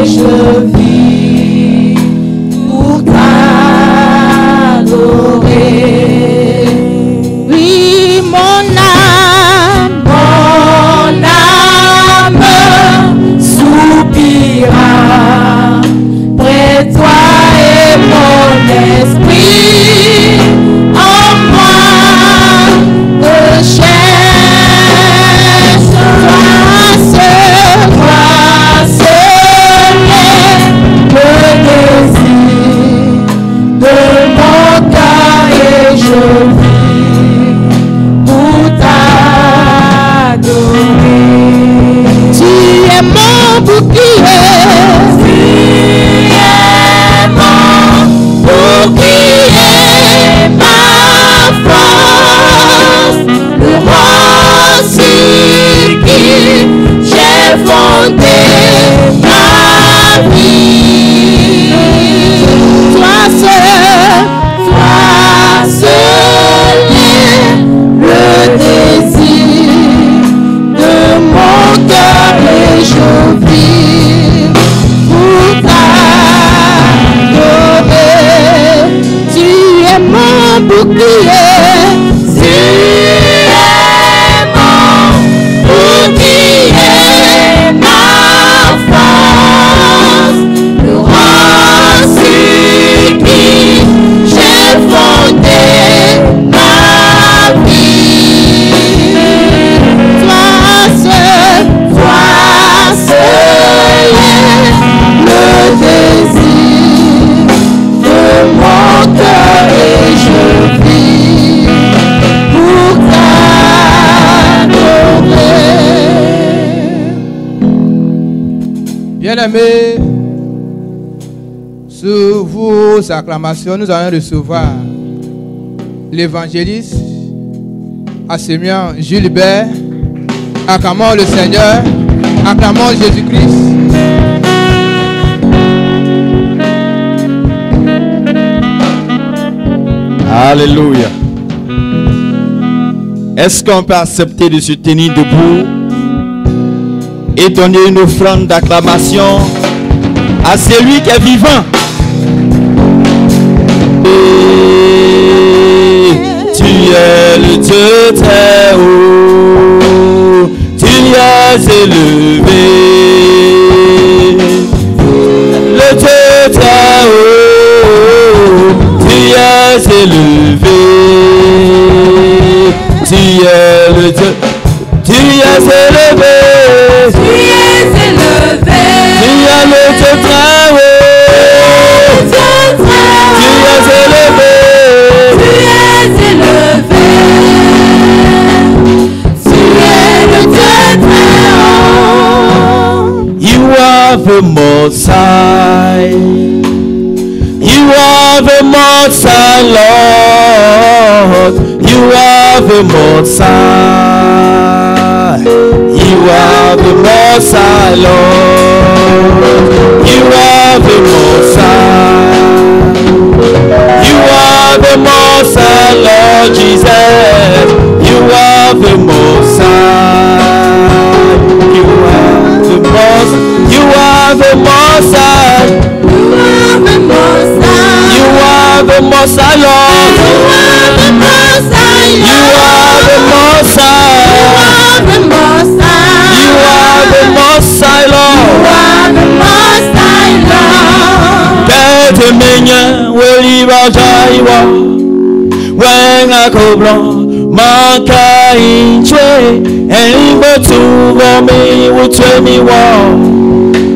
je vis pour t'adorer. Oui, mon âme soupira près de toi et mon esprit en moi te cherche. Toi seul est le désir de mon cœur et je vis pour t'adorer. Tu es mon bouclier. Tu es mon bouclier, ma force, le roi sur qui j'ai fondé ma vie. Toi seul est le désir de mon cœur et je vis pour t'adorer. Tu es mon bouclier. Tu es mon bouclier, ma force, le roi sur qui j'ai fondé ma vie. Toi seul est le désir de mon cœur et je vis pour t'adorer. Bien-aimés, sous vos acclamations, nous allons recevoir l'évangéliste Assémian Gilbert. Acclamons le Seigneur, acclamons Jésus-Christ. Alléluia. Est-ce qu'on peut accepter de se tenir debout et donner une offrande d'acclamation à celui qui est vivant? Tu es le Dieu très haut, tu es élevé, le Dieu très haut, tu es élevé, tu es le Dieu, tu es élevé, tu es élevé, tu es le Dieu très haut, tu es élevé, tu es élevé, tu es le Dieu très haut. You are the Most High, you are the Most High Lord, you are the Most High, you are the Most High Lord, you are the Most High, you are the Most High Lord Jesus, you are the Most High, you are the Most, you are the Most High, you are the Most High, you are the Most High Lord, you are the Most High, you are the Most High, you are the Most High, you are the Most High Lord, you are the Most High Lord. Pete menya weliba jaiwa, wenga koblan manka inchwe, elimbo tuvo mi utwe mi wa,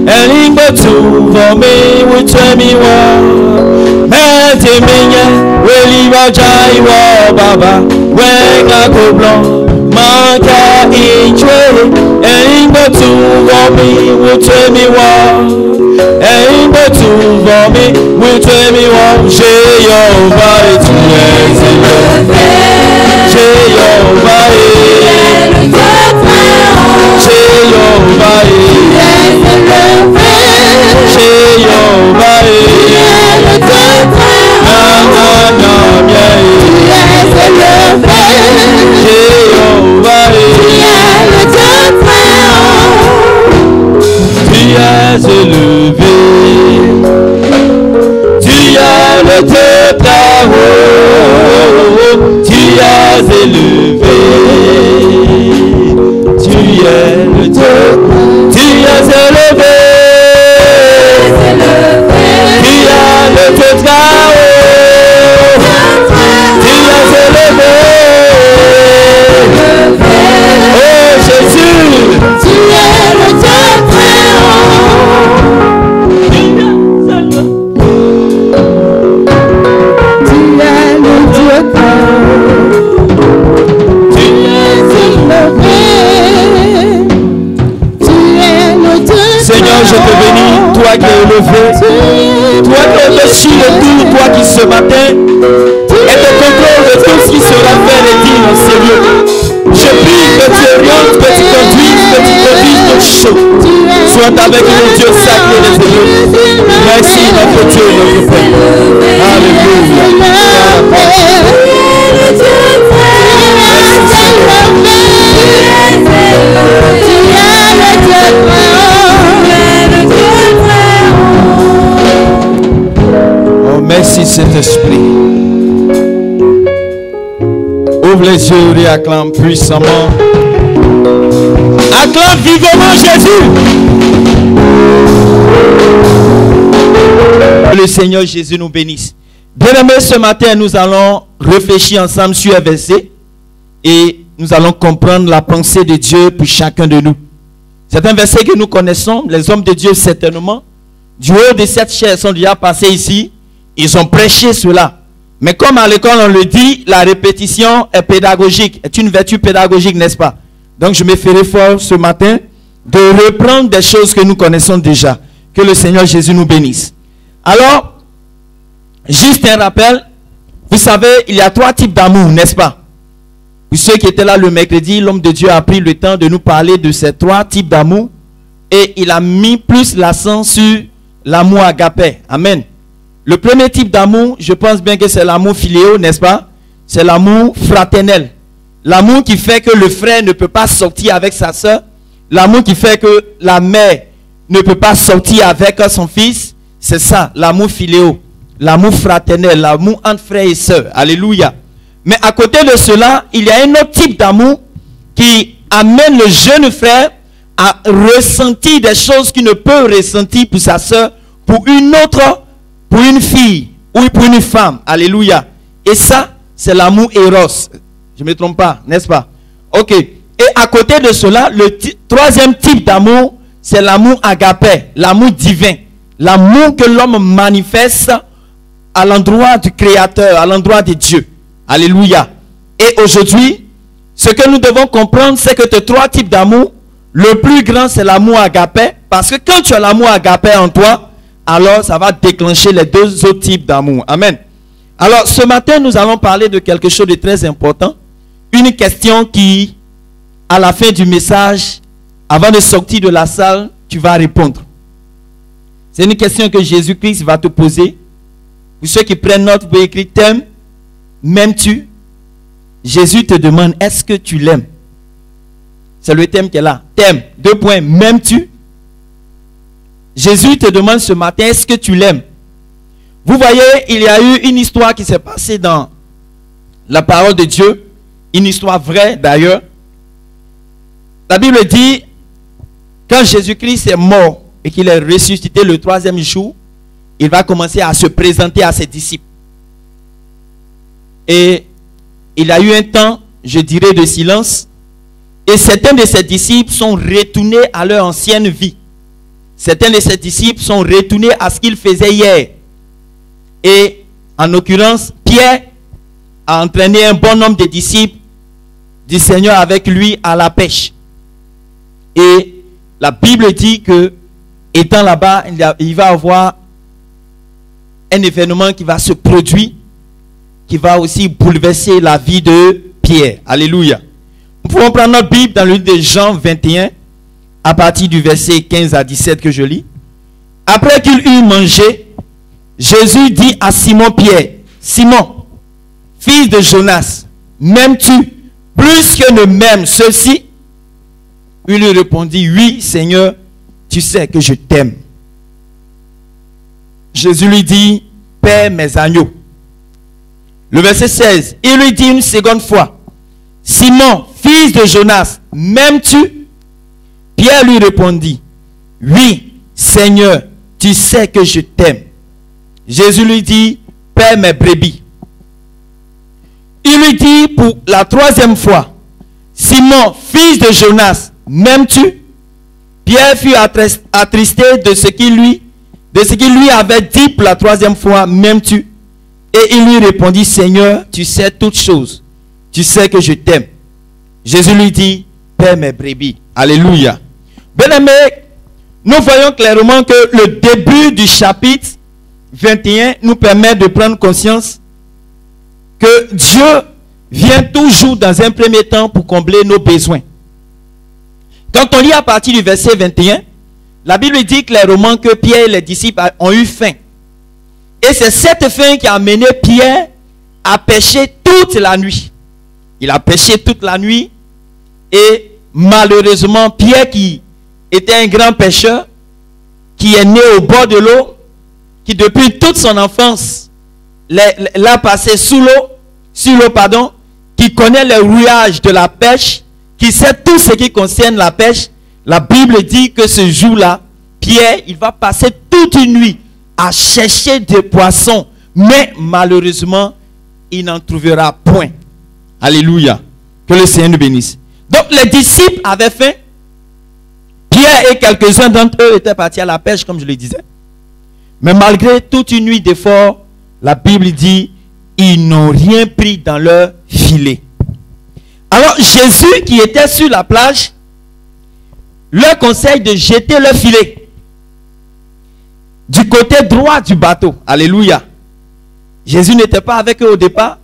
elimbo tuvo mi utwe mi wa. Pete menya weliba jaiwa baba, wenga koblan manka inchwe, elimbo tuvo mi utwe mi wa, elimbo tuvo mi utwe mi wa. Jéhovah et tu es élevé, Jéhovah est le Dieu très haut, Jéhovah est élevé, Jéhovah est le Dieu très haut, Jéhovah est le Dieu très haut, tu es élevé. Dieu très haut, tu es élevé. Tu es le Dieu, tu es élevé. Tu es le Dieu très haut, tu es élevé. Oh Jésus, Tu es le Dieu très haut. Tu es le Dieu très haut. Tu es élevé. Tu es le Dieu Seigneur, je te bénis, toi qui es élevé, toi qui es au-dessus de tout, toi qui ce matin est au contrôle de tout ce qui sera fait et dit dans ces lieux. Je prie que tu orientes, que tu conduises nos choses. Sois avec nous, Dieu sacré des élus. Merci notre Dieu, notre Père. Alléluia. Oh, merci Saint-Esprit. Ouvre les yeux et acclame puissamment. Acclame vivement Jésus. Le Seigneur Jésus nous bénisse. Bien-aimés, ce matin, nous allons réfléchir ensemble sur un verset et nous allons comprendre la pensée de Dieu pour chacun de nous. C'est un verset que nous connaissons, les hommes de Dieu certainement. Du haut de cette chaire sont déjà passés ici. Ils ont prêché cela. Mais comme à l'école on le dit, la répétition est pédagogique, est une vertu pédagogique, n'est-ce pas? Donc je me ferai fort ce matin de reprendre des choses que nous connaissons déjà. Que le Seigneur Jésus nous bénisse. Alors, juste un rappel, vous savez, il y a 3 types d'amour, n'est-ce pas? Pour ceux qui étaient là le mercredi, l'homme de Dieu a pris le temps de nous parler de ces 3 types d'amour et il a mis plus l'accent sur l'amour agapé. Amen. Le premier type d'amour, je pense bien que c'est l'amour philéo, n'est-ce pas? C'est l'amour fraternel. L'amour qui fait que le frère ne peut pas sortir avec sa soeur. L'amour qui fait que la mère ne peut pas sortir avec son fils. C'est ça, l'amour philéo. L'amour fraternel, l'amour entre frères et sœurs. Alléluia. Mais à côté de cela, il y a un autre type d'amour qui amène le jeune frère à ressentir des choses qu'il ne peut ressentir pour sa soeur, pour une autre, pour une fille ou pour une femme. Alléluia. Et ça, c'est l'amour éros. Je ne me trompe pas, n'est-ce pas? Ok. Et à côté de cela, le troisième type d'amour, c'est l'amour agapé, l'amour divin. L'amour que l'homme manifeste à l'endroit du Créateur, à l'endroit de Dieu. Alléluia. Et aujourd'hui, ce que nous devons comprendre, c'est que ces 3 types d'amour, le plus grand, c'est l'amour agapé. Parce que quand tu as l'amour agapé en toi, alors ça va déclencher les 2 autres types d'amour. Amen. Alors, ce matin, nous allons parler de quelque chose de très important. Une question qui, à la fin du message, avant de sortir de la salle, tu vas répondre. C'est une question que Jésus-Christ va te poser. Pour ceux qui prennent note, vous pouvez écrire « T'aimes, m'aimes-tu » Jésus te demande « Est-ce que tu l'aimes » C'est le thème qui est là. « T'aimes, 2 points, m'aimes-tu » Jésus te demande ce matin « Est-ce que tu l'aimes » Vous voyez, il y a eu une histoire qui s'est passée dans la parole de Dieu. Une histoire vraie d'ailleurs. La Bible dit, quand Jésus-Christ est mort et qu'il est ressuscité le 3e jour, il va commencer à se présenter à ses disciples. Et il y a eu un temps, je dirais, de silence. Et certains de ses disciples sont retournés à leur ancienne vie. Certains de ses disciples sont retournés à ce qu'ils faisaient hier. Et en l'occurrence, Pierre a entraîné un bon nombre de disciples du Seigneur avec lui à la pêche. Et la Bible dit que, étant là-bas, il va y avoir un événement qui va se produire, qui va aussi bouleverser la vie de Pierre. Alléluia. Nous pouvons prendre notre Bible dans le livre de Jean 21, à partir du verset 15 à 17 que je lis. Après qu'il eut mangé, Jésus dit à Simon Pierre, « Simon, fils de Jonas, m'aimes-tu plus que ne m'aiment ceux-ci » Il lui répondit, « Oui, Seigneur, tu sais que je t'aime. » Jésus lui dit, « paie mes agneaux. Le verset 16, il lui dit une seconde fois, Simon, fils de Jonas, m'aimes-tu? Pierre lui répondit, oui, Seigneur, tu sais que je t'aime. Jésus lui dit, paie mes brebis. Il lui dit pour la troisième fois, Simon, fils de Jonas, m'aimes-tu? Pierre fut attristé de ce qu'il lui avait dit pour la troisième fois, m'aimes-tu? Et il lui répondit, Seigneur, tu sais toutes choses. Tu sais que je t'aime. Jésus lui dit, paie mes brebis. Alléluia. Bien-aimé, nous voyons clairement que le début du chapitre 21 nous permet de prendre conscience que Dieu vient toujours dans un premier temps pour combler nos besoins. Quand on lit à partir du verset 21, la Bible dit clairement que Pierre et les disciples ont eu faim. Et c'est cette faim qui a amené Pierre à pêcher toute la nuit. Il a pêché toute la nuit et malheureusement Pierre, qui était un grand pêcheur, qui est né au bord de l'eau, qui depuis toute son enfance l'a passé sur l'eau, qui connaît les rouillages de la pêche, qui sait tout ce qui concerne la pêche. La Bible dit que ce jour-là, Pierre, il va passer toute une nuit à chercher des poissons, mais malheureusement, il n'en trouvera point. Alléluia. Que le Seigneur nous bénisse. Donc les disciples avaient faim. Pierre et quelques-uns d'entre eux étaient partis à la pêche, comme je le disais. Mais malgré toute une nuit d'efforts, la Bible dit, ils n'ont rien pris dans leur filet. Alors Jésus, qui était sur la plage, leur conseille de jeter leur filet du côté droit du bateau. Alléluia. Jésus n'était pas avec eux au départ,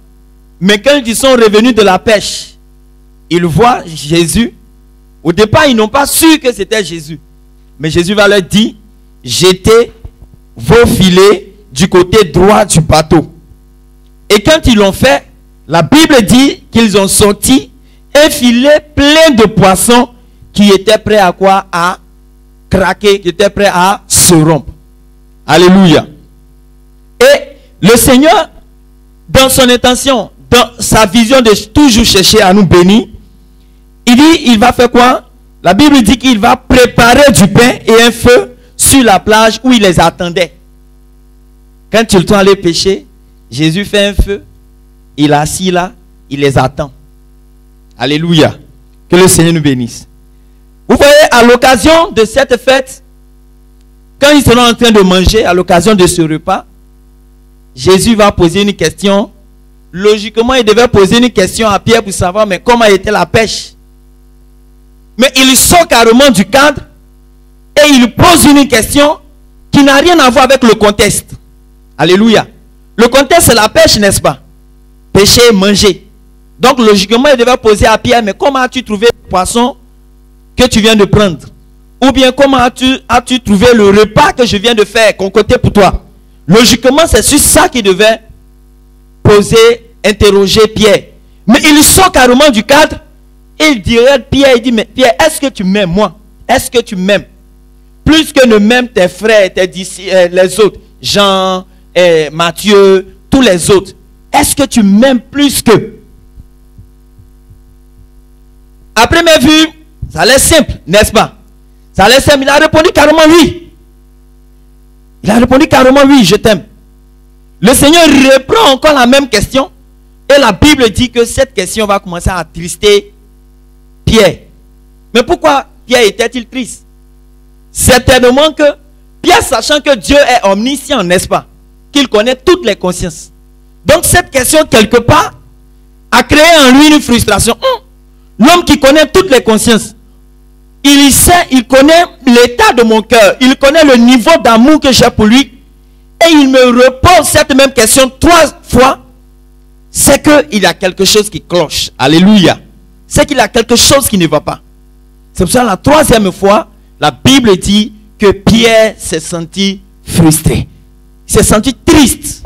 mais quand ils sont revenus de la pêche, ils voient Jésus. Au départ, ils n'ont pas su que c'était Jésus. Mais Jésus va leur dire, jetez vos filets du côté droit du bateau. Et quand ils l'ont fait, la Bible dit qu'ils ont sorti un filet plein de poissons qui étaient prêts à quoi? À craquer, qui étaient prêts à se rompre. Alléluia. Et le Seigneur, dans son intention, dans sa vision de toujours chercher à nous bénir, il dit, il va faire quoi? La Bible dit qu'il va préparer du pain et un feu sur la plage où il les attendait. Quand ils sont allés pêcher, Jésus fait un feu, il est assis là, il les attend. Alléluia. Que le Seigneur nous bénisse. Vous voyez, à l'occasion de cette fête, quand ils seront en train de manger, à l'occasion de ce repas, Jésus va poser une question. Logiquement, il devait poser une question à Pierre pour savoir, mais comment était la pêche? Mais il sort carrément du cadre et il pose une question qui n'a rien à voir avec le contexte. Alléluia. Le contexte, c'est la pêche, n'est-ce pas? Pêcher, manger. Donc, logiquement, il devait poser à Pierre, mais comment as-tu trouvé le poisson que tu viens de prendre? Ou bien, comment as-tu trouvé le repas que je viens de faire, concocté pour toi? Logiquement, c'est sur ça qu'il devait poser, interroger Pierre. Mais il sort carrément du cadre. Et il dirait Pierre, il dit, mais Pierre, est-ce que tu m'aimes moi? Est-ce que tu m'aimes? Plus que ne m'aiment tes frères, tes disciples, les autres, Jean, Matthieu, tous les autres. Est-ce que tu m'aimes plus que? À première vue, ça a l'air simple, n'est-ce pas? Ça a l'air simple. Il a répondu carrément oui. Il a répondu carrément oui, je t'aime. Le Seigneur reprend encore la même question. Et la Bible dit que cette question va commencer à attrister Pierre. Mais pourquoi Pierre était-il triste? Certainement que Pierre, sachant que Dieu est omniscient, n'est-ce pas? Qu'il connaît toutes les consciences. Donc cette question, quelque part, a créé en lui une frustration. L'homme qui connaît toutes les consciences, il sait, il connaît l'état de mon cœur, il connaît le niveau d'amour que j'ai pour lui, et il me repose cette même question 3 fois, c'est qu'il y a quelque chose qui cloche. Alléluia. C'est qu'il y a quelque chose qui ne va pas. C'est pour ça la 3e fois, la Bible dit que Pierre s'est senti frustré. Il s'est senti triste.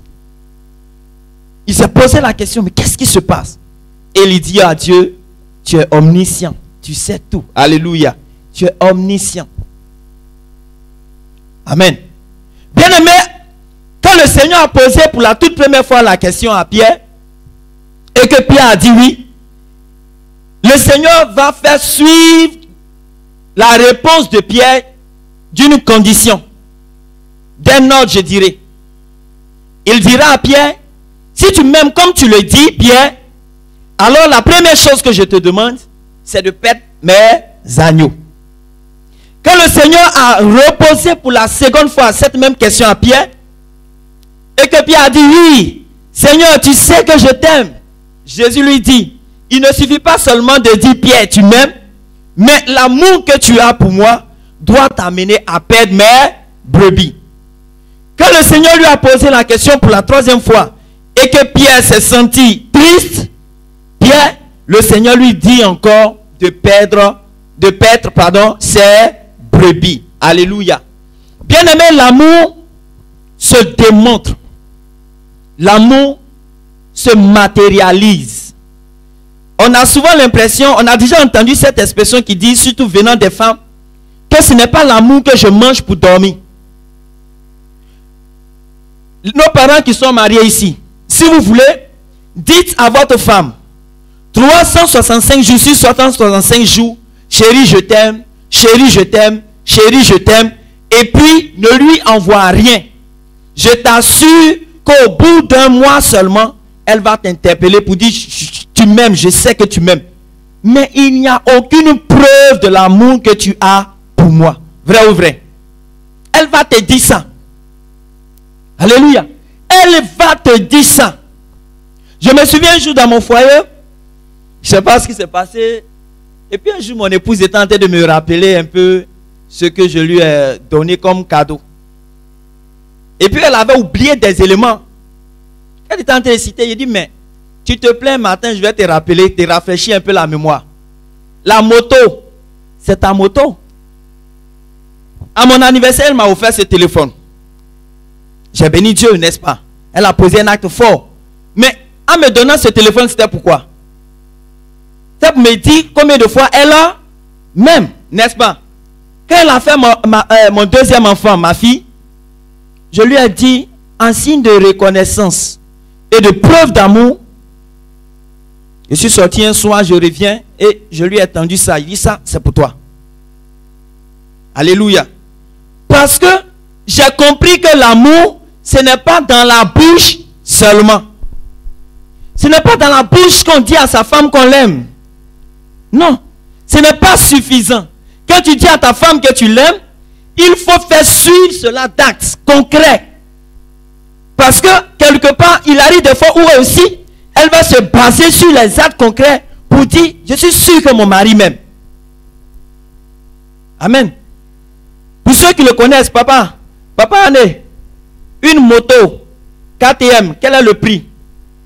Il s'est posé la question, mais qu'est-ce qui se passe? Et il dit à Dieu, tu es omniscient, tu sais tout. Alléluia. Tu es omniscient. Amen. Bien-aimé, quand le Seigneur a posé pour la toute première fois la question à Pierre, et que Pierre a dit oui, le Seigneur va faire suivre la réponse de Pierre d'une condition, d'un ordre, je dirais. Il dira à Pierre, si tu m'aimes comme tu le dis, Pierre, alors la première chose que je te demande, c'est de paître mes agneaux. Quand le Seigneur a reposé pour la seconde fois cette même question à Pierre, et que Pierre a dit, oui, Seigneur, tu sais que je t'aime. Jésus lui dit, il ne suffit pas seulement de dire, Pierre, tu m'aimes, mais l'amour que tu as pour moi doit t'amener à perdre mes brebis. Quand le Seigneur lui a posé la question pour la troisième fois, et que Pierre s'est senti triste, Pierre, le Seigneur lui dit encore de perdre ses brebis. Alléluia. Bien-aimé, l'amour se démontre. L'amour se matérialise. On a souvent l'impression, on a déjà entendu cette expression qui dit, surtout venant des femmes, que ce n'est pas l'amour que je mange pour dormir. Nos parents qui sont mariés ici, si vous voulez, dites à votre femme, 365 jours sur 365 jours, chérie je t'aime, chérie je t'aime, chérie je t'aime, et puis ne lui envoie rien. Je t'assure qu'au bout d'un mois seulement, elle va t'interpeller pour dire, tu m'aimes, je sais que tu m'aimes. Mais il n'y a aucune preuve de l'amour que tu as pour moi. Vrai ou vrai? Elle va te dire ça. Alléluia. Elle va te dire ça. Je me souviens un jour dans mon foyer, je ne sais pas ce qui s'est passé. Et puis un jour, mon épouse était en train de me rappeler un peu ce que je lui ai donné comme cadeau. Et puis elle avait oublié des éléments. Elle était en train de citer, il dit, mais tu te plains matin, je vais te rappeler, te rafraîchir un peu la mémoire. La moto, c'est ta moto. À mon anniversaire, elle m'a offert ce téléphone. J'ai béni Dieu, n'est-ce pas? Elle a posé un acte fort. Mais en me donnant ce téléphone, c'était pourquoi? C'est pour me dire combien de fois elle a même, n'est-ce pas? Quand elle a fait mon deuxième enfant, ma fille, je lui ai dit, en signe de reconnaissance et de preuve d'amour, je suis sorti un soir, je reviens et je lui ai tendu ça. Il dit, ça, c'est pour toi. Alléluia. Parce que j'ai compris que l'amour, ce n'est pas dans la bouche seulement. Ce n'est pas dans la bouche qu'on dit à sa femme qu'on l'aime. Non, ce n'est pas suffisant. Quand tu dis à ta femme que tu l'aimes, il faut faire suivre cela d'actes concrets. Parce que quelque part, il arrive des fois où elle aussi, elle va se baser sur les actes concrets pour dire, je suis sûr que mon mari m'aime. Amen. Pour ceux qui le connaissent, papa Ané, une moto KTM, quel est le prix?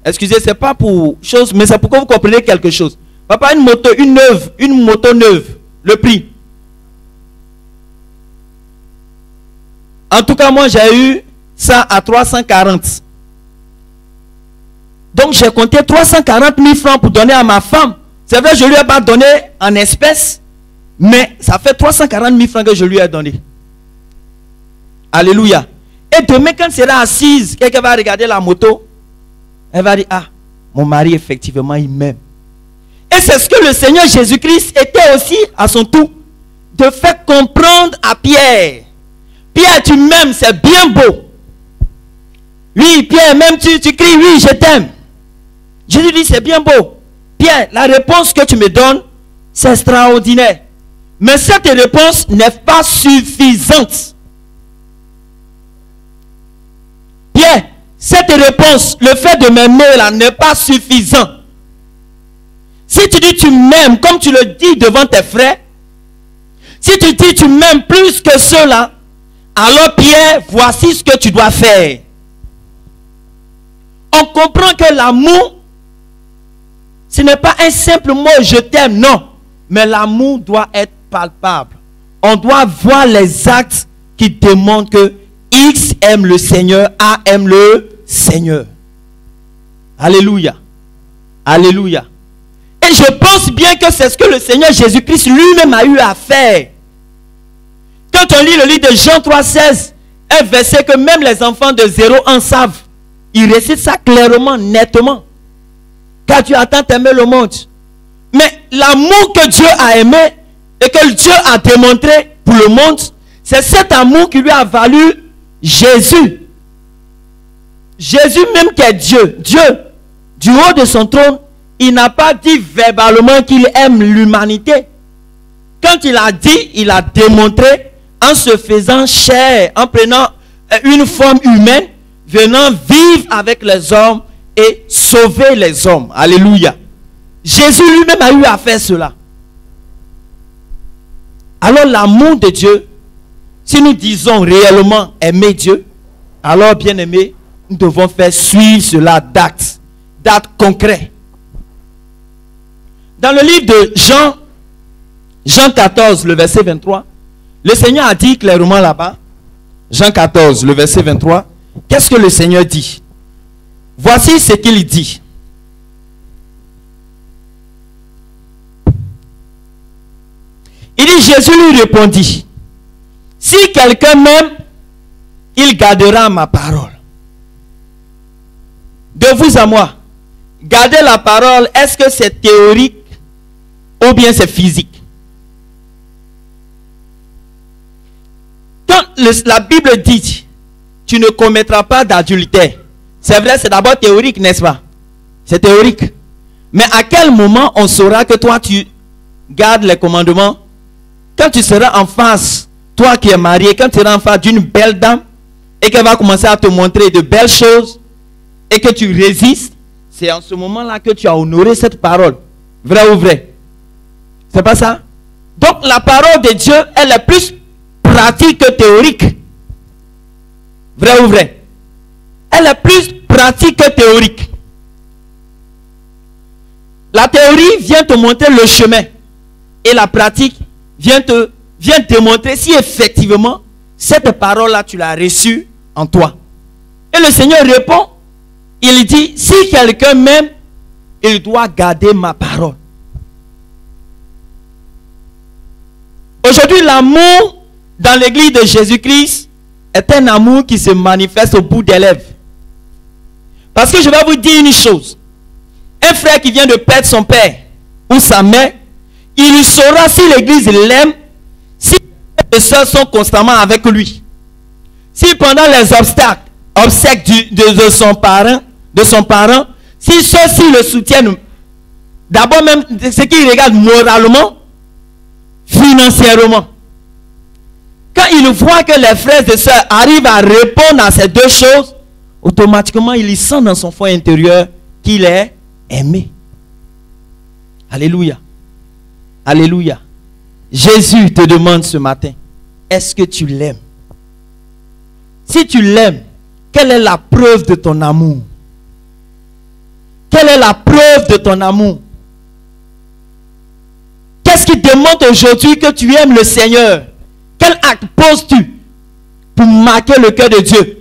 Excusez, c'est pas pour chose, mais c'est pour que vous compreniez quelque chose. Papa, une moto neuve, le prix. En tout cas, moi, j'ai eu ça à 340. Donc, j'ai compté 340 000 francs pour donner à ma femme. C'est vrai, je lui ai pas donné en espèces, mais ça fait 340 000 francs que je lui ai donné. Alléluia. Et demain, quand elle sera assise, quelqu'un va regarder la moto, elle va dire, ah, mon mari, effectivement, il m'aime. Et c'est ce que le Seigneur Jésus-Christ était aussi, à son tour, de faire comprendre à Pierre. Pierre, tu m'aimes, c'est bien beau. Oui, Pierre, même tu cries, oui, je t'aime. Jésus dit, c'est bien beau. Pierre, la réponse que tu me donnes, c'est extraordinaire. Mais cette réponse n'est pas suffisante. Pierre, cette réponse, le fait de m'aimer là, n'est pas suffisant. Si tu dis tu m'aimes comme tu le dis devant tes frères, si tu dis tu m'aimes plus que ceux-là, alors Pierre, voici ce que tu dois faire. On comprend que l'amour, ce n'est pas un simple mot je t'aime, non. Mais l'amour doit être palpable. On doit voir les actes qui démontrent que X aime le Seigneur, A aime le Seigneur. Alléluia. Alléluia. Et je pense bien que c'est ce que le Seigneur Jésus-Christ lui-même a eu à faire. Quand on lit le livre de Jean 3,16, Un verset que même les enfants de 0 ans savent. Ils récitent ça clairement, nettement. Car Dieu a tant aimé le monde. Mais l'amour que Dieu a aimé et que Dieu a démontré pour le monde, c'est cet amour qui lui a valu Jésus. Jésus même qui est Dieu. Dieu, du haut de son trône, il n'a pas dit verbalement qu'il aime l'humanité. Quand il a dit, il a démontré en se faisant chair, en prenant une forme humaine, venant vivre avec les hommes et sauver les hommes. Alléluia. Jésus lui-même a eu à faire cela. Alors l'amour de Dieu, si nous disons réellement aimer Dieu, alors bien aimé, nous devons faire suivre cela d'actes concrets. Dans le livre de Jean 14, le verset 23, le Seigneur a dit clairement là-bas, Jean 14, le verset 23, qu'est-ce que le Seigneur dit? Voici ce qu'il dit. Il dit, Jésus lui répondit, si quelqu'un m'aime, il gardera ma parole. De vous à moi, garder la parole, est-ce que c'est théorique ou bien c'est physique? Quand la Bible dit, tu ne commettras pas d'adultère, c'est vrai, c'est d'abord théorique, n'est-ce pas? C'est théorique. Mais à quel moment on saura que toi tu gardes les commandements? Quand tu seras en face, toi qui es marié, quand tu seras en face d'une belle dame et qu'elle va commencer à te montrer de belles choses et que tu résistes, c'est en ce moment-là que tu as honoré cette parole. Vrai ou vrai? C'est pas ça? Donc la parole de Dieu, elle est plus pratique que théorique. Vrai ou vrai? Elle est plus pratique que théorique. La théorie vient te montrer le chemin et la pratique vient te montrer si effectivement cette parole-là tu l'as reçue en toi. Et le Seigneur répond, il dit, si quelqu'un m'aime, il doit garder ma parole. Aujourd'hui, l'amour dans l'église de Jésus-Christ est un amour qui se manifeste au bout des lèvres. Parce que je vais vous dire une chose. Un frère qui vient de perdre son père ou sa mère, il saura si l'église l'aime, si les sœurs sont constamment avec lui. Si pendant les obsèques de son parent, si ceux-ci le soutiennent, d'abord même ce qu'ils regardent moralement, financièrement. Quand il voit que les frères et sœurs arrivent à répondre à ces deux choses, automatiquement il sent dans son fond intérieur qu'il est aimé. Alléluia. Alléluia. Jésus te demande ce matin, est-ce que tu l'aimes? Si tu l'aimes, quelle est la preuve de ton amour? Quelle est la preuve de ton amour? Qu'est-ce qui démontre aujourd'hui que tu aimes le Seigneur? Quel acte poses-tu pour marquer le cœur de Dieu?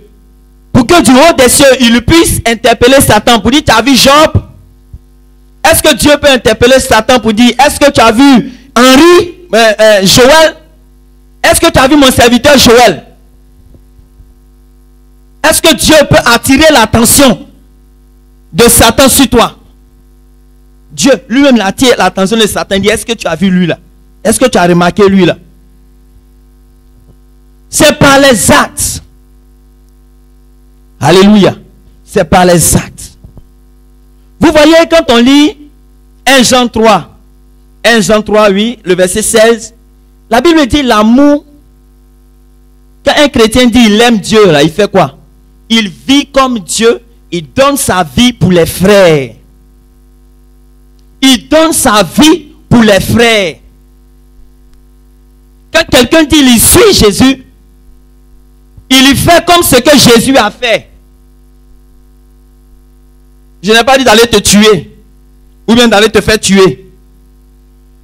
Pour que du haut des cieux, il puisse interpeller Satan pour dire, tu as vu Job? Est-ce que Dieu peut interpeller Satan pour dire, est-ce que tu as vu Joël? Est-ce que tu as vu mon serviteur Joël? Est-ce que Dieu peut attirer l'attention de Satan sur toi? Dieu lui-même attire l'attention de Satan. Il dit, est-ce que tu as vu lui là? Est-ce que tu as remarqué lui là? C'est par les actes. Alléluia. C'est par les actes. Vous voyez, quand on lit 1 Jean 3, oui, le verset 16, la Bible dit l'amour. Quand un chrétien dit il aime Dieu, là, il fait quoi? Il vit comme Dieu, il donne sa vie pour les frères. Il donne sa vie pour les frères. Quand quelqu'un dit il suit Jésus, il fait comme ce que Jésus a fait. Je n'ai pas dit d'aller te tuer ou bien d'aller te faire tuer.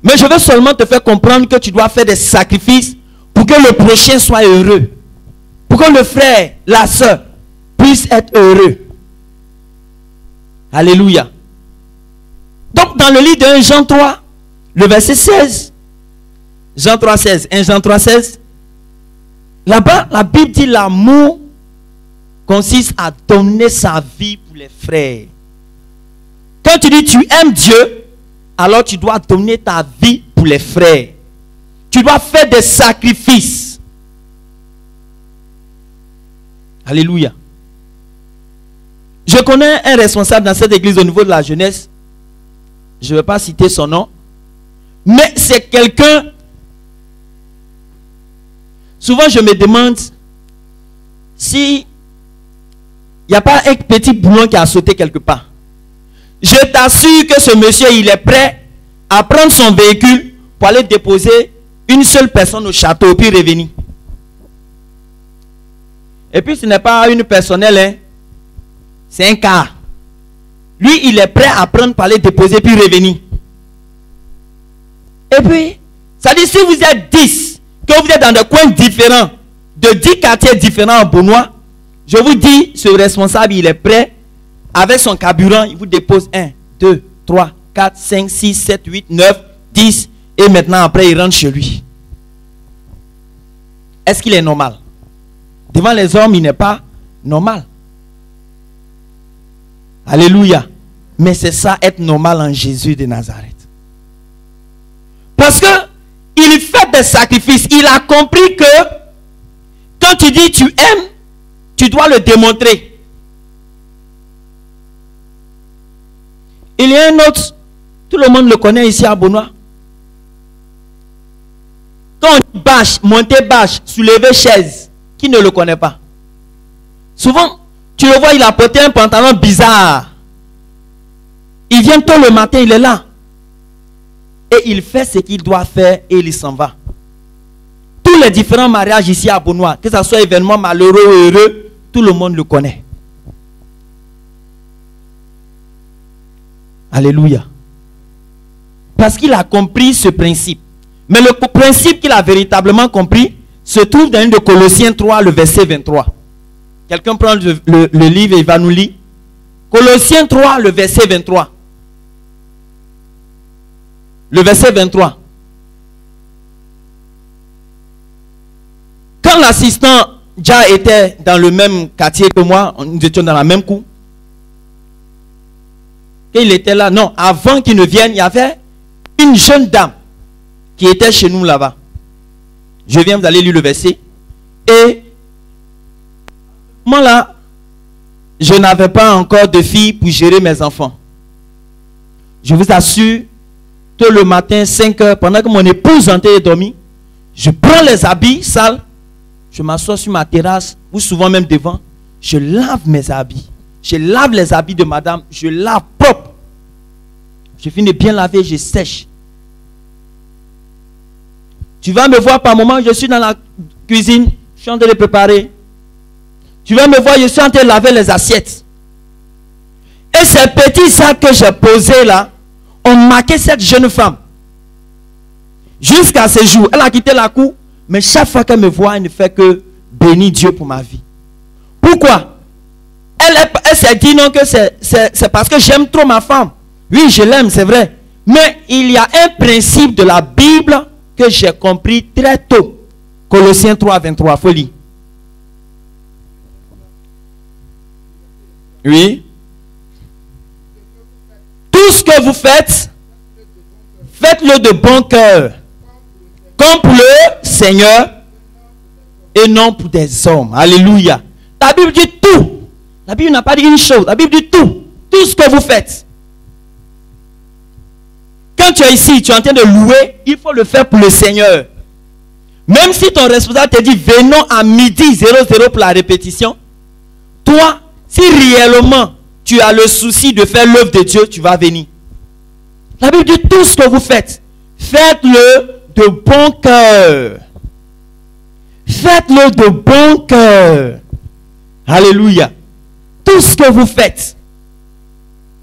Mais je veux seulement te faire comprendre que tu dois faire des sacrifices pour que le prochain soit heureux. Pour que le frère, la soeur puisse être heureux. Alléluia. Donc dans le livre de 1 Jean 3, le verset 16. Jean 3, 16. 1 Jean 3, 16. Là-bas, la Bible dit l'amour consiste à donner sa vie pour les frères. Quand tu dis tu aimes Dieu, alors tu dois donner ta vie pour les frères. Tu dois faire des sacrifices. Alléluia. Je connais un responsable dans cette église au niveau de la jeunesse. Je ne vais pas citer son nom. Mais c'est quelqu'un. Souvent je me demande si il n'y a pas un petit boulon qui a sauté quelque part. Je t'assure que ce monsieur, il est prêt à prendre son véhicule pour aller déposer une seule personne au château puis revenir. Et puis ce n'est pas une personnelle, hein. C'est un car. Lui, il est prêt à prendre pour aller déposer puis revenir. Et puis, ça dit si vous êtes 10, que vous êtes dans des coins différents, de 10 quartiers différents en Beaunois, je vous dis, ce responsable, il est prêt, avec son carburant, il vous dépose 1, 2, 3, 4, 5, 6, 7, 8, 9, 10, et maintenant après, il rentre chez lui. Est-ce qu'il est normal? Devant les hommes, il n'est pas normal. Alléluia. Mais c'est ça, être normal en Jésus de Nazareth. Parce que il fait des sacrifices. Il a compris que quand tu dis tu aimes, tu dois le démontrer. Il y a un autre, tout le monde le connaît ici à Beaunois. Quand on dit bâche, monter bâche, soulever chaise, qui ne le connaît pas? Souvent, tu le vois, il a porté un pantalon bizarre. Il vient tôt le matin, il est là. Et il fait ce qu'il doit faire et il s'en va. Tous les différents mariages ici à Beaunois, que ce soit événement malheureux ou heureux, tout le monde le connaît. Alléluia. Parce qu'il a compris ce principe. Mais le principe qu'il a véritablement compris se trouve dans une de Colossiens 3, le verset 23. Quelqu'un prend le livre et il va nous lire. Colossiens 3, le verset 23. Le verset 23. Quand l'assistant Dja était dans le même quartier que moi, nous étions dans la même cour. Et il était là, non, avant qu'il ne vienne, il y avait une jeune dame qui était chez nous là-bas. Je viens, vous allez lire le verset. Et moi là, je n'avais pas encore de fille pour gérer mes enfants. Je vous assure, tôt le matin, 5 heures, pendant que mon épouse entrait et dormit, je prends les habits sales, je m'assois sur ma terrasse, ou souvent même devant, je lave mes habits. Je lave les habits de madame, je lave propre. Je finis de bien laver, je sèche. Tu vas me voir par moment, je suis dans la cuisine, je suis en train de préparer. Tu vas me voir, je suis en train de laver les assiettes. Et ces petits sacs que j'ai posés là, ont marqué cette jeune femme. Jusqu'à ce jour, elle a quitté la cour, mais chaque fois qu'elle me voit, elle ne fait que bénir Dieu pour ma vie. Pourquoi? Elle s'est dit non que c'est parce que j'aime trop ma femme. Oui, je l'aime, c'est vrai. Mais il y a un principe de la Bible que j'ai compris très tôt. Colossiens 3, 23, folie. Oui. Tout ce que vous faites, faites-le de bon cœur. Comme pour le Seigneur et non pour des hommes. Alléluia. La Bible dit tout. La Bible n'a pas dit une chose. La Bible dit tout. Tout ce que vous faites. Quand tu es ici, tu es en train de louer, il faut le faire pour le Seigneur. Même si ton responsable te dit, venons à midi 00 pour la répétition. Toi, si réellement tu as le souci de faire l'œuvre de Dieu, tu vas venir. La Bible dit tout ce que vous faites, faites-le de bon cœur. Faites-le de bon cœur. Alléluia. Tout ce que vous faites,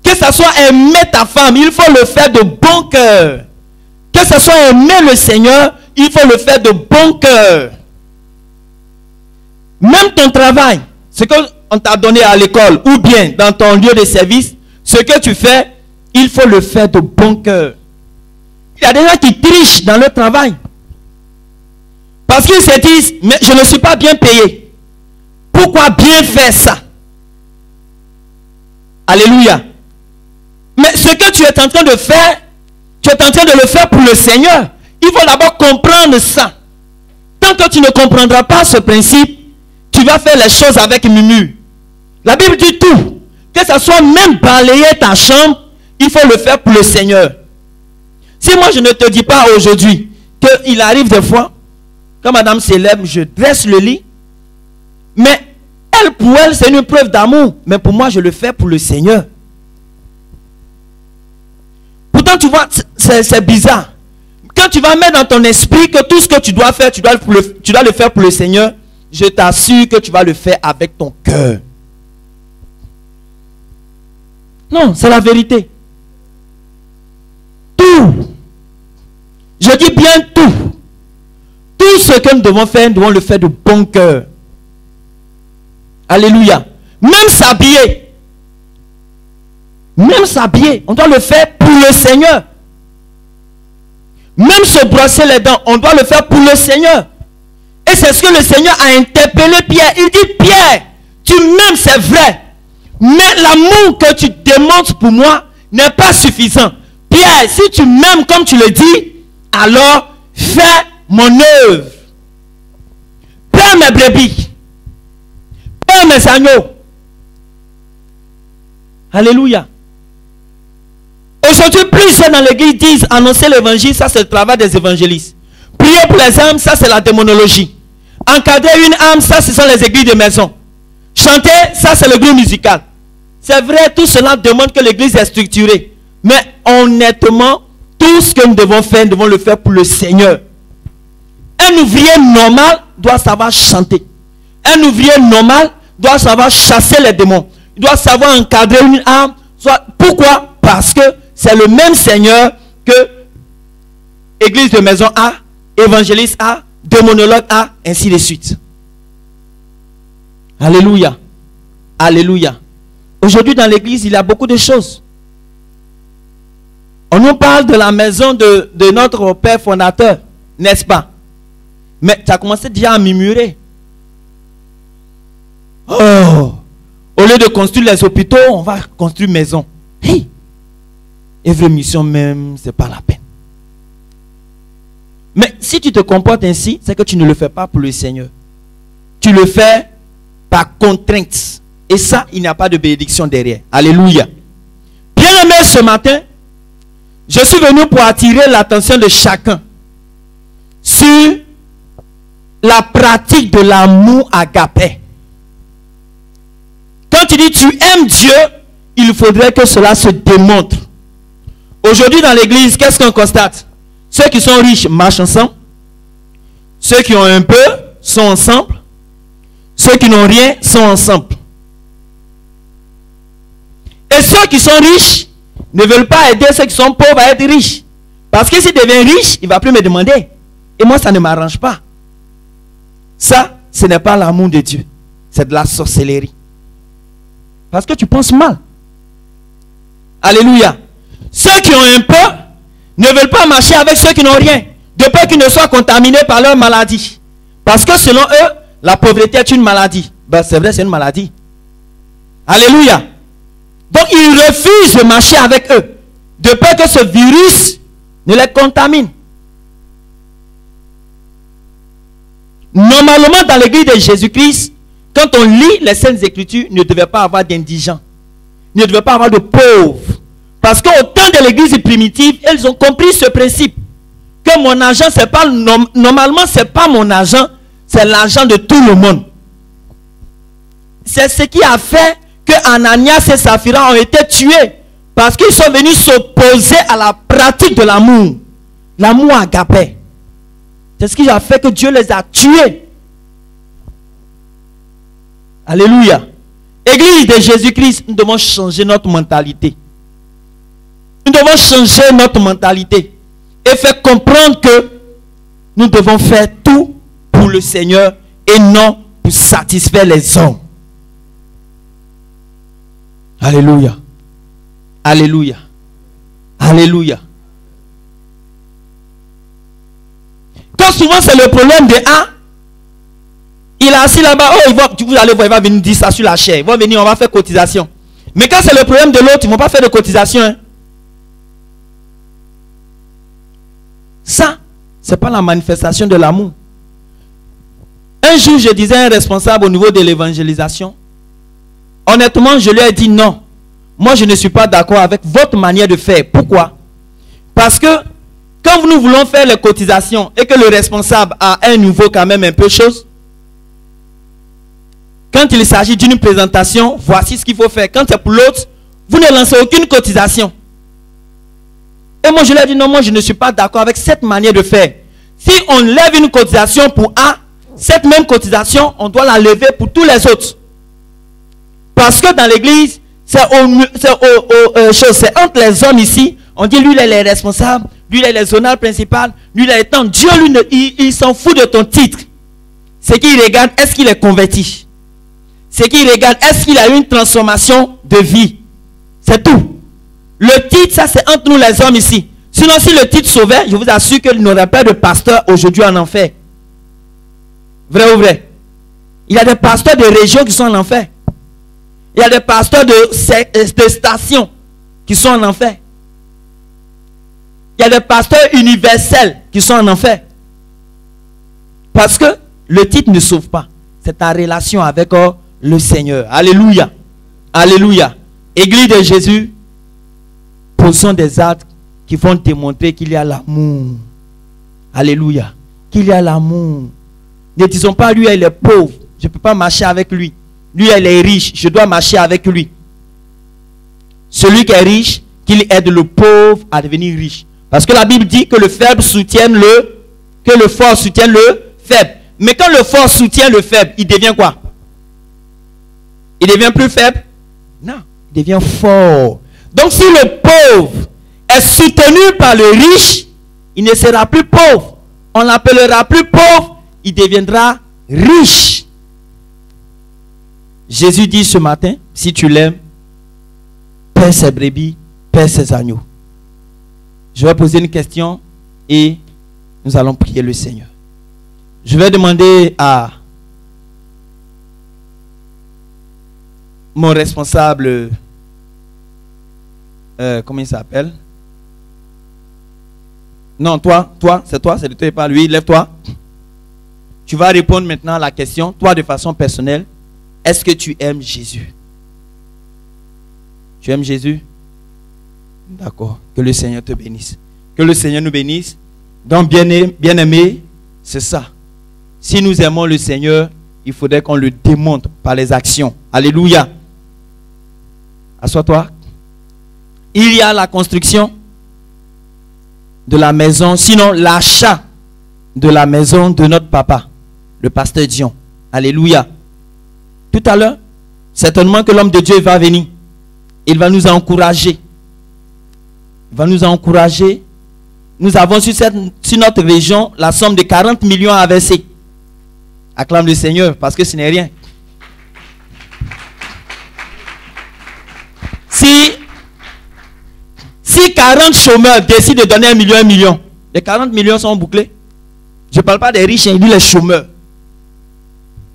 que ce soit aimer ta femme, il faut le faire de bon cœur. Que ce soit aimer le Seigneur, il faut le faire de bon cœur. Même ton travail, ce qu'on t'a donné à l'école ou bien dans ton lieu de service, ce que tu fais, il faut le faire de bon cœur. Il y a des gens qui trichent dans leur travail. Parce qu'ils se disent, mais je ne suis pas bien payé. Pourquoi bien faire ça? Alléluia. Mais ce que tu es en train de faire, tu es en train de le faire pour le Seigneur. Il faut d'abord comprendre ça. Tant que tu ne comprendras pas ce principe, tu vas faire les choses avec murmure. La Bible dit tout. Que ce soit même balayer ta chambre, il faut le faire pour le Seigneur. Si moi je ne te dis pas aujourd'hui qu'il arrive des fois, quand madame s'élève, je dresse le lit, mais elle, pour elle, c'est une preuve d'amour. Mais pour moi, je le fais pour le Seigneur. Pourtant, tu vois, c'est bizarre. Quand tu vas mettre dans ton esprit que tout ce que tu dois faire, tu dois le faire pour le Seigneur, je t'assure que tu vas le faire avec ton cœur. Non, c'est la vérité. Tout. Je dis bien tout. Tout ce que nous devons faire, nous devons le faire de bon cœur. Alléluia. Même s'habiller. Même s'habiller. On doit le faire pour le Seigneur. Même se brosser les dents. On doit le faire pour le Seigneur. Et c'est ce que le Seigneur a interpellé Pierre. Il dit, Pierre, tu m'aimes, c'est vrai. Mais l'amour que tu démontres pour moi n'est pas suffisant. Pierre, si tu m'aimes comme tu le dis, alors fais mon œuvre. Prends mes brebis. Prends mes agneaux. Alléluia. Aujourd'hui, plusieurs dans l'église disent annoncer l'évangile, ça c'est le travail des évangélistes. Prier pour les âmes, ça c'est la démonologie. Encadrer une âme, ça ce sont les églises de maison. Chanter, ça c'est le groupe musical. C'est vrai, tout cela demande que l'église est structurée. Mais honnêtement, tout ce que nous devons faire, nous devons le faire pour le Seigneur. Un ouvrier normal doit savoir chanter. Un ouvrier normal doit savoir chasser les démons. Il doit savoir encadrer une âme. Pourquoi? Parce que c'est le même Seigneur que église de maison a, évangéliste a, démonologue a, ainsi de suite. Alléluia. Alléluia. Aujourd'hui dans l'église, il y a beaucoup de choses. On nous parle de la maison de notre père fondateur, n'est-ce pas? Mais tu as commencé déjà à murmurer. Oh, au lieu de construire les hôpitaux, on va construire une maison. Hey, Œuvre Mission même, c'est pas la peine. Mais si tu te comportes ainsi, c'est que tu ne le fais pas pour le Seigneur. Tu le fais par contrainte. Et ça, il n'y a pas de bénédiction derrière. Alléluia. Bien-aimé, ce matin, je suis venu pour attirer l'attention de chacun sur la pratique de l'amour agapé. Quand tu dis tu aimes Dieu, il faudrait que cela se démontre. Aujourd'hui dans l'église, qu'est-ce qu'on constate? Ceux qui sont riches marchent ensemble. Ceux qui ont un peu sont ensemble. Ceux qui n'ont rien sont ensemble. Et ceux qui sont riches ne veulent pas aider ceux qui sont pauvres à être riches. Parce que s'il devient riche, il ne va plus me demander. Et moi, ça ne m'arrange pas. Ça, ce n'est pas l'amour de Dieu. C'est de la sorcellerie. Parce que tu penses mal. Alléluia. Ceux qui ont un peu ne veulent pas marcher avec ceux qui n'ont rien. De peur qu'ils ne soient contaminés par leur maladie. Parce que selon eux, la pauvreté est une maladie. Ben, c'est vrai, c'est une maladie. Alléluia. Donc, ils refusent de marcher avec eux. De peur que ce virus ne les contamine. Normalement, dans l'église de Jésus-Christ, quand on lit les Saintes Écritures, il ne devait pas avoir d'indigents. Il ne devait pas avoir de pauvres. Parce qu'au temps de l'église primitive, ils ont compris ce principe. Que mon argent, c'est pas normalement, ce n'est pas mon argent, c'est l'argent de tout le monde. C'est ce qui a fait que Ananias et Saphira ont été tués. Parce qu'ils sont venus s'opposer à la pratique de l'amour. L'amour agapé. C'est ce qui a fait que Dieu les a tués. Alléluia. Église de Jésus-Christ, nous devons changer notre mentalité. Nous devons changer notre mentalité. Et faire comprendre que nous devons faire tout pour le Seigneur et non pour satisfaire les hommes. Alléluia. Alléluia. Alléluia. Quand que souvent c'est le problème de un. Il est assis là-bas, oh, vous allez voir, il va venir dire ça sur la chair. Il va venir, on va faire cotisation. Mais quand c'est le problème de l'autre, ils ne vont pas faire de cotisation. Hein. Ça, ce n'est pas la manifestation de l'amour. Un jour, je disais à un responsable au niveau de l'évangélisation, honnêtement, je lui ai dit non. Moi, je ne suis pas d'accord avec votre manière de faire. Pourquoi? Parce que quand nous voulons faire les cotisations et que le responsable a un niveau quand même un peu chose, quand il s'agit d'une présentation, voici ce qu'il faut faire. Quand c'est pour l'autre, vous ne lancez aucune cotisation. Et moi, je lui ai dit non, moi, je ne suis pas d'accord avec cette manière de faire. Si on lève une cotisation pour un, cette même cotisation, on doit la lever pour tous les autres. Parce que dans l'église, c'est entre les hommes ici, on dit lui, il est le responsable, lui, il est le zonal principal, lui, il est le temps. Dieu, lui, il s'en fout de ton titre. Ce qu'il regarde, est-ce qu'il est converti? Ce qu'il regarde, est-ce qu'il a eu une transformation de vie? C'est tout. Le titre, ça, c'est entre nous les hommes ici. Sinon, si le titre sauvait, je vous assure qu'il n'y aurait pas de pasteur aujourd'hui en enfer. Vrai ou vrai? Il y a des pasteurs de régions qui sont en enfer. Il y a des pasteurs de stations qui sont en enfer. Il y a des pasteurs universels qui sont en enfer. Parce que le titre ne sauve pas. C'est ta relation avec le Seigneur. Alléluia. Alléluia. Église de Jésus, posons des actes qui vont démontrer qu'il y a l'amour. Alléluia. Qu'il y a l'amour. Ne disons pas lui, il est pauvre. Je ne peux pas marcher avec lui. Lui, il est riche. Je dois marcher avec lui. Celui qui est riche, qu'il aide le pauvre à devenir riche. Parce que la Bible dit que le faible soutienne que le fort soutienne le faible. Mais quand le fort soutient le faible, il devient quoi? Il devient plus faible? Non, il devient fort. Donc si le pauvre est soutenu par le riche, il ne sera plus pauvre. On l'appellera plus pauvre, il deviendra riche. Jésus dit ce matin, si tu l'aimes, paie ses brebis, paie ses agneaux. Je vais poser une question et nous allons prier le Seigneur. Je vais demander à mon responsable, comment il s'appelle? Non, toi, c'est de toi et pas lui, lève-toi. Tu vas répondre maintenant à la question, toi de façon personnelle, est-ce que tu aimes Jésus? Tu aimes Jésus? D'accord, que le Seigneur te bénisse. Que le Seigneur nous bénisse. Donc bien-aimé, c'est ça. Si nous aimons le Seigneur, il faudrait qu'on le démontre par les actions. Alléluia. Assois-toi. Il y a la construction de la maison, sinon l'achat de la maison de notre papa, le pasteur Dion. Alléluia. Tout à l'heure, certainement que l'homme de Dieu va venir. Il va nous encourager. Il va nous encourager. Nous avons sur notre région la somme de 40 millions à verser. Acclame le Seigneur parce que ce n'est rien. Si 40 chômeurs décident de donner 1 million, les 40 millions sont bouclés. Je ne parle pas des riches, il dit les chômeurs.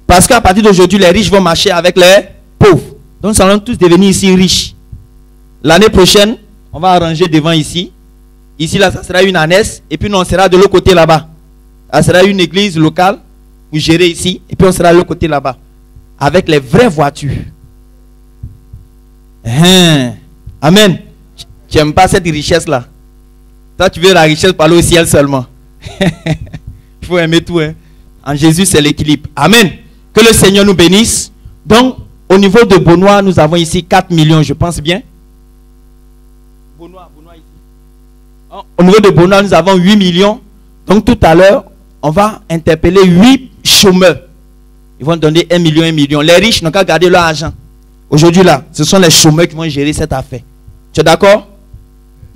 Parce qu'à partir d'aujourd'hui, les riches vont marcher avec les pauvres. Donc nous allons tous devenir ici riches. L'année prochaine, on va arranger devant ici. Ici, là, ça sera une ânesse. Et puis, nous, on sera de l'autre côté là-bas. Ça sera une église locale. Vous gérez ici. Et puis, on sera de l'autre côté là-bas. Avec les vraies voitures. Amen. Tu n'aimes pas cette richesse-là. Toi, tu veux la richesse par le ciel seulement. Il faut aimer tout. Hein. En Jésus, c'est l'équilibre. Amen. Que le Seigneur nous bénisse. Donc, au niveau de Beaunois, nous avons ici 4 millions, je pense bien. Beaunois ici. Au niveau de Beaunois, nous avons 8 millions. Donc, tout à l'heure, on va interpeller 8 chômeurs. Ils vont donner 1 million, 1 million. Les riches n'ont qu'à garder leur argent. Aujourd'hui, là, ce sont les chômeurs qui vont gérer cette affaire. Tu es d'accord?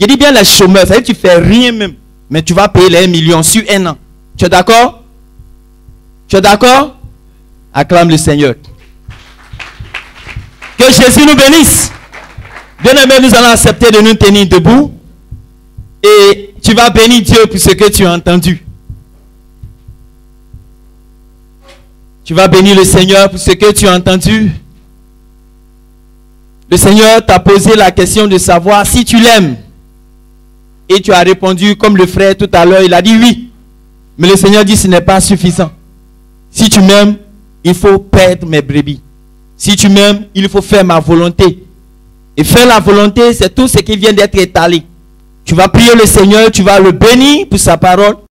Je dis bien les chômeurs, ça veut dire que tu ne fais rien même. Mais tu vas payer les 1 million sur 1 an. Tu es d'accord? Tu es d'accord? Acclame le Seigneur. Que Jésus nous bénisse. Bien-aimé, nous allons accepter de nous tenir debout. Et tu vas bénir Dieu pour ce que tu as entendu. Tu vas bénir le Seigneur pour ce que tu as entendu. Le Seigneur t'a posé la question de savoir si tu l'aimes. Et tu as répondu comme le frère tout à l'heure, il a dit oui. Mais le Seigneur dit ce n'est pas suffisant. Si tu m'aimes, il faut perdre mes brebis. Si tu m'aimes, il faut faire ma volonté. Et faire la volonté, c'est tout ce qui vient d'être étalé. Tu vas prier le Seigneur, tu vas le bénir pour sa parole.